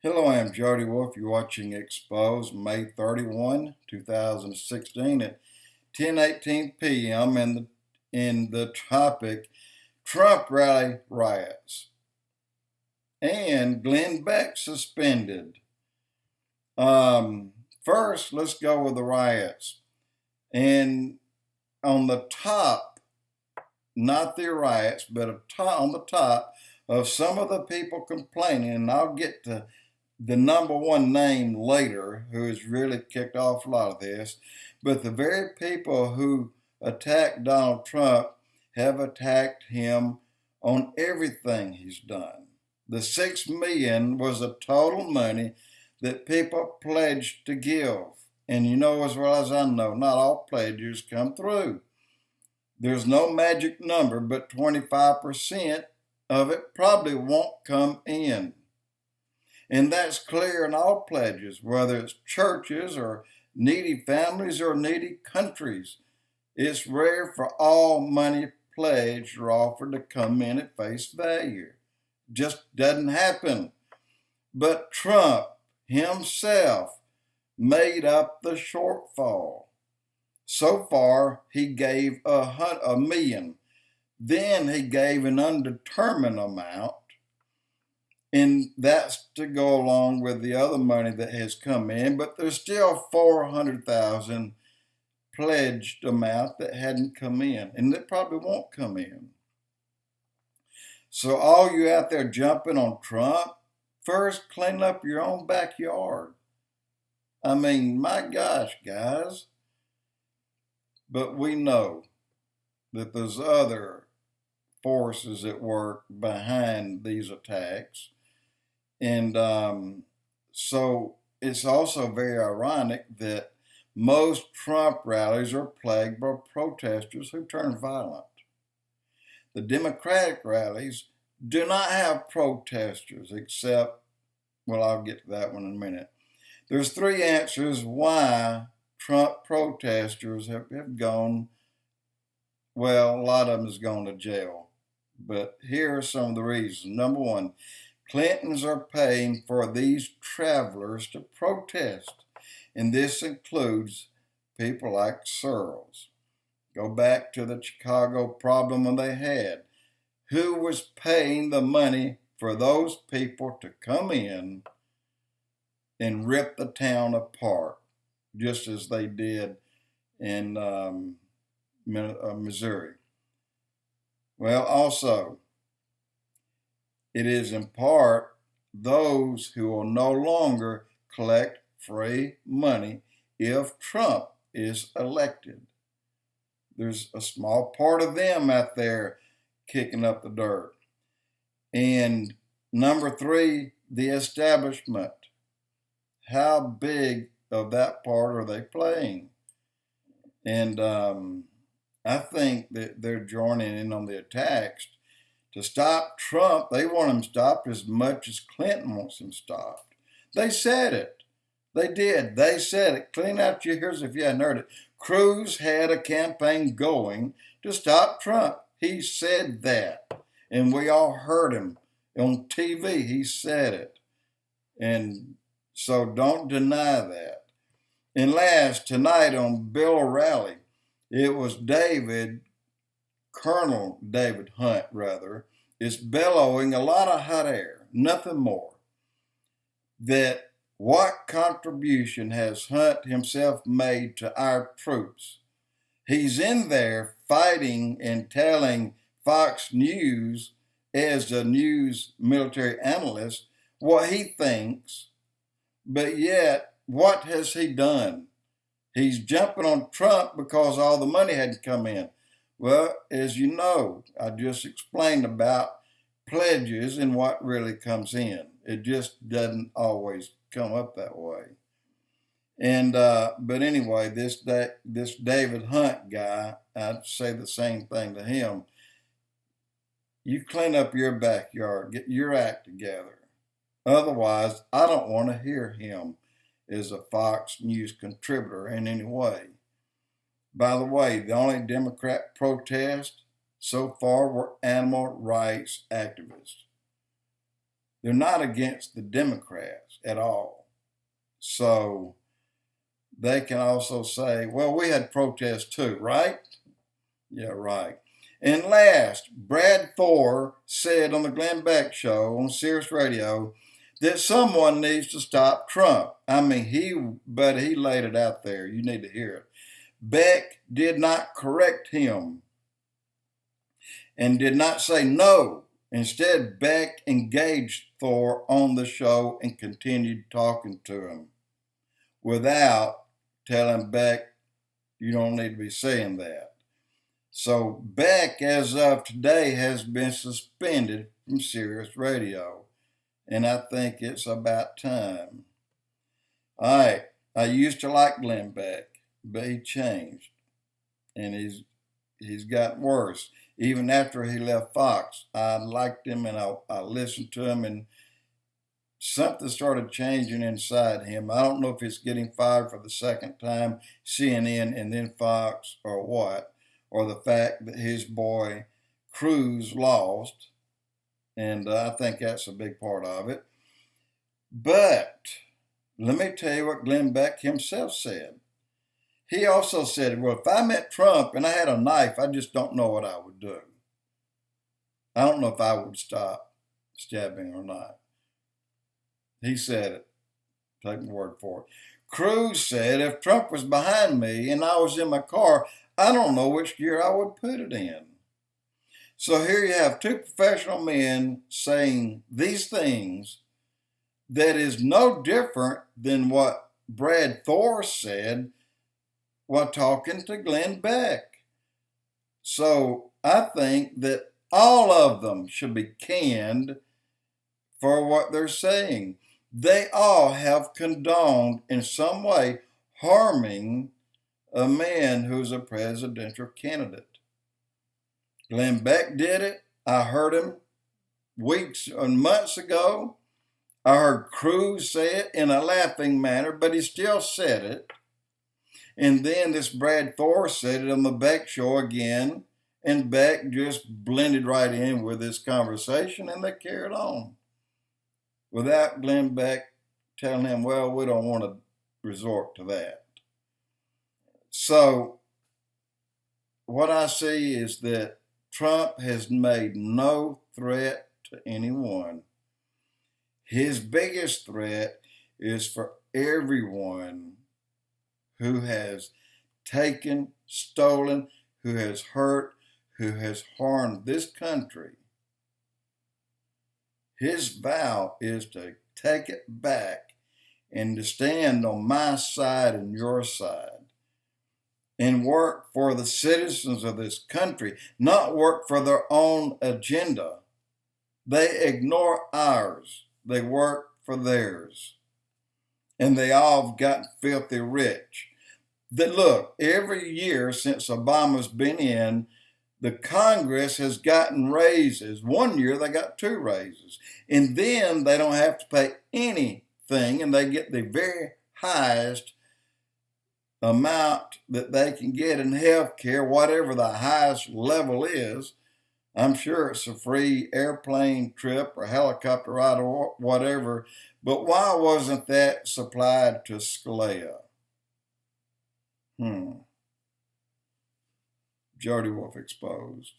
Hello, I'm Jody Wolf. You're watching Expoz, May 31, 2016 at 10:18 p.m. in the topic Trump Rally Riots and Glenn Beck suspended. First, let's go with the riots. And on the top, not the riots, but on the top of some of the people complaining, and I'll get to the number one name later who has really kicked off a lot of this, but the very people who attacked Donald Trump have attacked him on everything he's done. The $6 million was the total money that people pledged to give. And you know as well as I know, not all pledges come through. There's no magic number, but 25% of it probably won't come in. And that's clear in all pledges, whether it's churches or needy families or needy countries. It's rare for all money pledged or offered to come in at face value. Just doesn't happen. But Trump himself made up the shortfall. So far, he gave $1 million. Then he gave an undetermined amount. And that's to go along with the other money that has come in, but there's still 400,000 pledged amount that hadn't come in, and that probably won't come in. So all you out there jumping on Trump, first clean up your own backyard. I mean, my gosh, guys. But we know that there's other forces at work behind these attacks. And so it's also very ironic that most Trump rallies are plagued by protesters who turn violent. The Democratic rallies do not have protesters except, well, I'll get to that one in a minute. There's three answers why Trump protesters have gone, well, a lot of them has gone to jail. But here are some of the reasons. Number one, Clintons are paying for these travelers to protest, and this includes people like CRUZ. Go back to the Chicago problem when they had. Who was paying the money for those people to come in and rip the town apart, just as they did in Missouri? Well, also, it is in part those who will no longer collect free money if Trump is elected. There's a small part of them out there kicking up the dirt. And number three, the establishment. How big of that part are they playing? And I think that they're joining in on the attacks to stop Trump. They want him stopped as much as Clinton wants him stopped. They said it. They did. They said it. Clean out your ears if you hadn't heard it. CRUZ had a campaign going to stop Trump. He said that. And we all heard him on TV. He said it. And so don't deny that. And last, tonight on Bill Ralley, it was Colonel David Hunt, is bellowing a lot of hot air, nothing more. That what contribution has Hunt himself made to our troops? He's in there fighting and telling Fox News, as a news military analyst, what he thinks, but yet, what has he done? He's jumping on Trump because all the money hadn't come in. Well, as you know, I just explained about pledges and what really comes in. It just doesn't always come up that way. And but anyway, this David Hunt guy, I'd say the same thing to him. You clean up your backyard, get your act together. Otherwise, I don't want to hear him as a Fox News contributor in any way. By the way, the only Democrat protest so far were animal rights activists. They're not against the Democrats at all. So they can also say, well, we had protests too, right? Yeah, right. And last, Brad THOR said on the Glenn Beck show on Sirius Radio that someone needs to stop Trump. I mean, he laid it out there. You need to hear it. Beck did not correct him and did not say no. Instead, Beck engaged THOR on the show and continued talking to him without telling Beck, you don't need to be saying that. So Beck, as of today, has been suspended from Sirius Radio. And I think it's about time. All right, I used to like Glenn Beck, but he changed. And he's gotten worse. Even after he left Fox, I liked him and I listened to him, and something started changing inside him. I don't know if it's getting fired for the second time, CNN and then Fox, or what, or the fact that his boy CRUZ lost, and I think that's a big part of it. But let me tell you what Glenn Beck himself said. He also said, well, if I met Trump and I had a knife, I just don't know what I would do. I don't know if I would stop stabbing or not. He said it. Take my word for it. CRUZ said, if Trump was behind me and I was in my car, I don't know which gear I would put it in. So here you have two professional men saying these things that is no different than what Brad THOR said while talking to Glenn Beck. So I think that all of them should be canned for what they're saying. They all have condoned in some way harming a man who's a presidential candidate. Glenn Beck did it. I heard him weeks and months ago. I heard CRUZ say it in a laughing manner, but he still said it. And then this Brad THOR said it on the Beck show again, and Beck just blended right in with this conversation, and they carried on without Glenn Beck telling him, well, we don't want to resort to that. So what I see is that Trump has made no threat to anyone. His biggest threat is for everyone who has taken, stolen, who has hurt, who has harmed this country. His vow is to take it back and to stand on my side and your side and work for the citizens of this country, not work for their own agenda. They ignore ours. They work for theirs. And they all have gotten filthy rich. Look, every year since Obama's been in, the Congress has gotten raises. One year they got 2 raises. And then they don't have to pay anything, and they get the very highest amount that they can get in health care, whatever the highest level is. I'm sure it's a free airplane trip or helicopter ride or whatever. But why wasn't that supplied to Scalia? Jody Wolf Exposed.